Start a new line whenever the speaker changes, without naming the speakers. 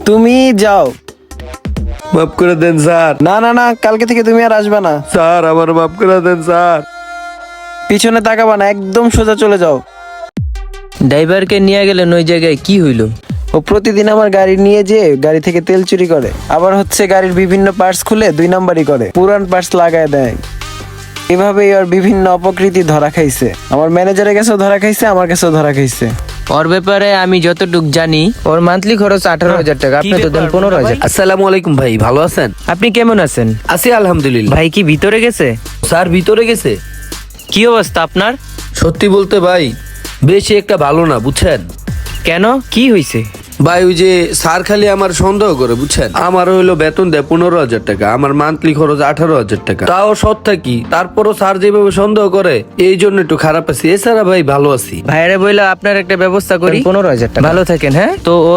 তুমি যাও।
মাফ করে দেন স্যার।
না না না, কালকে থেকে তুমি আর আসবে না।
স্যার আমার মাফ করে দেন স্যার।
পিছনে তাকাবা না, একদম সোজা চলে যাও।
ড্রাইভারকে নিয়ে গেলেন ওই জায়গায়, কি হইলো?
ও প্রতিদিন আমার গাড়ি নিয়ে যেয়ে গাড়ি থেকে তেল চুরি করে, আবার হচ্ছে গাড়ির বিভিন্ন পার্টস খুলে 2 নাম্বারই করে, পুরান পার্টস লাগায় দেয়। এভাবেই ওর বিভিন্ন অপকৃতি ধরা খাইছে। আমার ম্যানেজারের কাছেও ধরা খাইছে, আমার কাছেও ধরা খাইছে।
ওর ব্যাপারে আমি যতটুক জানি, ওর মান্থলি খরচ 18,000 টাকা, আপনি তো দেন 15,000।
আসসালামু আলাইকুম ভাই, ভালো আছেন?
আপনি কেমন আছেন?
আছি আলহামদুলিল্লাহ।
ভাই কি ভিতরে গেছে?
স্যার ভিতরে গেছে।
কি অবস্থা আপনার?
সত্যি বলতে ভাই বেশি একটা ভালো না, বুঝছেন
কেন, কি হয়েছে?
ভাই? ওই যে স্যার খালি আমার সন্দেহ করে, বুঝছেন। আমার হইলো বেতন দেয় 15,000 টাকা, আমার মান্থলি খরচ 18,000 টাকা, তাও সৎ থাকি, তারপরও স্যার যেভাবে সন্দেহ করে এই জন্য একটু খারাপ আছি। এছাড়া ভাই ভালো আছি।
ভাইরে বইলা আপনার একটা ব্যবস্থা করি, 15,000 টাকা। ভালো থাকেন, হ্যাঁ? তো ওর